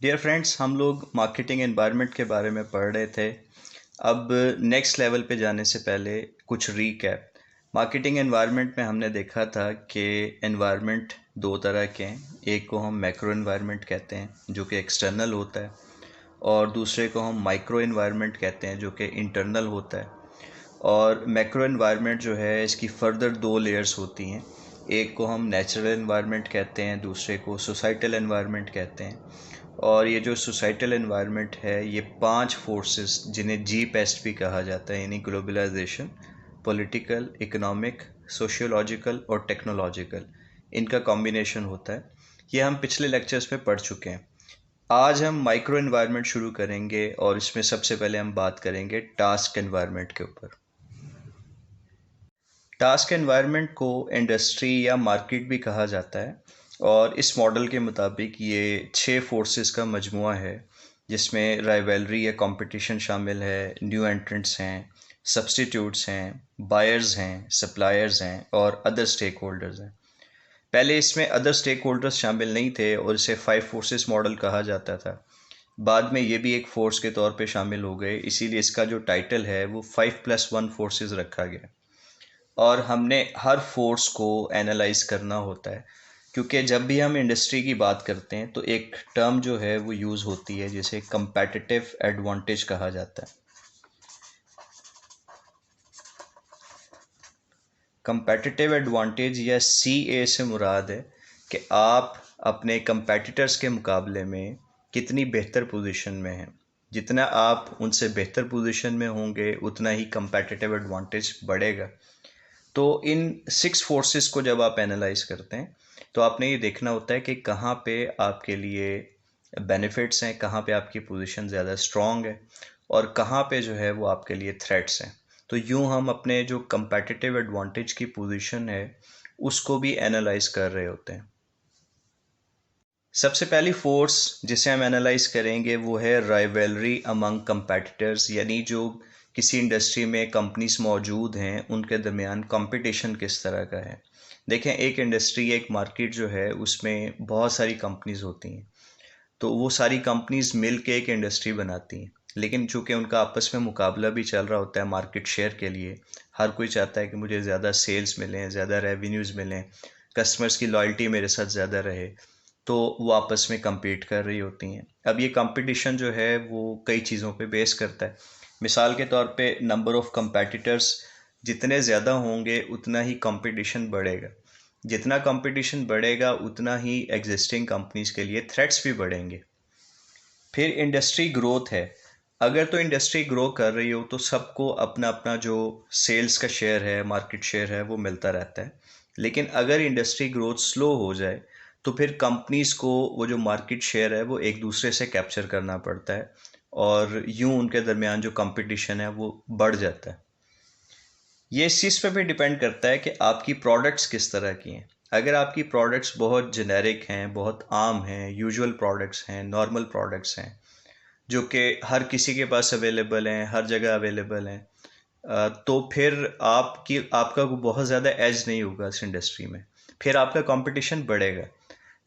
Dear friends, हम लोग marketing environment के बारे में पढ़ रहे थे। अब नेक्स्ट लेवल पे जाने से पहले कुछ रीकैप। मार्केटिंग एनवायरनमेंट में हमने देखा था कि एनवायरनमेंट दो तरह के हैं। एक को हम मैक्रो एनवायरनमेंट कहते हैं जो कि एक्सटर्नल होता है, और दूसरे को हम माइक्रो एनवायरनमेंट कहते हैं जो कि इंटरनल होता है। और मैक्रो एनवायरनमेंट जो है इसकी फर्दर दो लेयर्स होती हैं। एक को हम नेचुरल एनवायरनमेंट कहते हैं, दूसरे को सोसाइटल एनवायरनमेंट कहते हैं। और ये जो सोसाइटल एनवायरनमेंट है ये 5 फोर्सेस जिन्हें जी पेस्ट भी कहा जाता है, यानी ग्लोबलाइजेशन, पॉलिटिकल, इकोनॉमिक, सोशियोलॉजिकल और टेक्नोलॉजिकल, इनका कॉम्बिनेशन होता है। ये हम पिछले लेक्चर्स में पढ़ चुके हैं। आज हम माइक्रो एनवायरनमेंट शुरू करेंगे और इसमें सबसे पहले हम बात करेंगे टास्क एनवायरनमेंट के ऊपर। टास्क एनवायरनमेंट को इंडस्ट्री या मार्केट भी कहा जाता है, और इस मॉडल के मुताबिक ये 6 फोर्सेस का मजमुआ है, जिसमें राइवलरी या कंपटीशन शामिल है, न्यू एंट्रेंट्स हैं, सब्स्टिट्यूट्स हैं, बायर्स हैं, सप्लायर्स हैं और अदर स्टेक होल्डर्स हैं। पहले इसमें अदर स्टेक होल्डर्स शामिल नहीं थे और इसे 5 फोर्सेस मॉडल कहा जाता था। बाद में ये भी एक फोर्स के तौर पे शामिल हो गए, इसीलिए इसका जो टाइटल है वो 5+1 फोर्सेस रखा गया। और हमने हर फोर्स को एनालाइज करना होता है, क्योंकि जब भी हम इंडस्ट्री की बात करते हैं तो एक टर्म जो है वो यूज़ होती है जिसे कंपैटिटिव एडवांटेज कहा जाता है। कंपैटिटिव एडवांटेज या CA से मुराद है कि आप अपने कंपैटिटर्स के मुकाबले में कितनी बेहतर पोजीशन में हैं। जितना आप उनसे बेहतर पोजीशन में होंगे उतना ही कंपैटिटिव एडवांटेज बढ़ेगा। तो इन 6 फोर्सेस को जब आप एनालाइज करते हैं तो आपने ये देखना होता है कि कहाँ पे आपके लिए बेनिफिट्स हैं, कहाँ पे आपकी पोजीशन ज़्यादा स्ट्रॉन्ग है और कहाँ पे जो है वो आपके लिए थ्रेट्स हैं। तो यूँ हम अपने जो कंपैटिटिव एडवांटेज की पोजीशन है उसको भी एनालाइज कर रहे होते हैं। सबसे पहली फोर्स जिसे हम एनालाइज करेंगे वो है राइवलरी अमंग कंपैटिटर्स, यानी जो किसी इंडस्ट्री में कंपनीज मौजूद हैं उनके दरमियान कंपटीशन किस तरह का है। देखें, एक इंडस्ट्री, एक मार्केट जो है उसमें बहुत सारी कंपनीज होती हैं, तो वो सारी कंपनीज मिल के एक इंडस्ट्री बनाती हैं, लेकिन चूंकि उनका आपस में मुकाबला भी चल रहा होता है मार्केट शेयर के लिए। हर कोई चाहता है कि मुझे ज़्यादा सेल्स मिलें, ज़्यादा रेवेन्यूज़ मिलें, कस्टमर्स की लॉयल्टी मेरे साथ ज़्यादा रहे, तो वो आपस में compete कर रही होती हैं। अब ये कंपटीशन जो है वो कई चीज़ों पे बेस करता है। मिसाल के तौर पे नंबर ऑफ़ कंपेटिटर्स जितने ज़्यादा होंगे उतना ही कंपटीशन बढ़ेगा। जितना कंपटीशन बढ़ेगा उतना ही एग्जिस्टिंग कंपनीज के लिए थ्रेट्स भी बढ़ेंगे। फिर इंडस्ट्री ग्रोथ है। अगर तो इंडस्ट्री ग्रो कर रही हो तो सबको अपना अपना जो सेल्स का शेयर है, मार्केट शेयर है, वो मिलता रहता है। लेकिन अगर इंडस्ट्री ग्रोथ स्लो हो जाए तो फिर कंपनीज को वो जो मार्केट शेयर है वो एक दूसरे से कैप्चर करना पड़ता है, और यूं उनके दरमियान जो कंपटीशन है वो बढ़ जाता है। ये इस चीज़ पे भी डिपेंड करता है कि आपकी प्रोडक्ट्स किस तरह की हैं। अगर आपकी प्रोडक्ट्स बहुत जेनेरिक हैं, बहुत आम हैं, यूजुअल प्रोडक्ट्स हैं, नॉर्मल प्रोडक्ट्स हैं, जो कि हर किसी के पास अवेलेबल हैं, हर जगह अवेलेबल हैं, तो फिर आपका बहुत ज़्यादा एज नहीं होगा इस इंडस्ट्री में, फिर आपका कंपटीशन बढ़ेगा।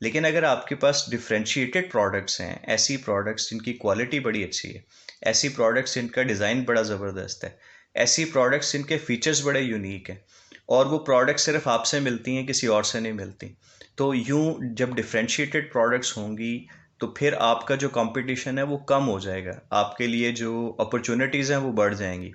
लेकिन अगर आपके पास डिफरेंशिएटेड प्रोडक्ट्स हैं, ऐसी प्रोडक्ट्स जिनकी क्वालिटी बड़ी अच्छी है, ऐसी प्रोडक्ट्स जिनका डिज़ाइन बड़ा ज़बरदस्त है, ऐसी प्रोडक्ट्स जिनके फीचर्स बड़े यूनिक हैं, और वो प्रोडक्ट्स सिर्फ आपसे मिलती हैं, किसी और से नहीं मिलती, तो यूं जब डिफरेंशिएटेड प्रोडक्ट्स होंगी तो फिर आपका जो कंपटीशन है वो कम हो जाएगा, आपके लिए जो अपॉर्चुनिटीज़ हैं वो बढ़ जाएंगी।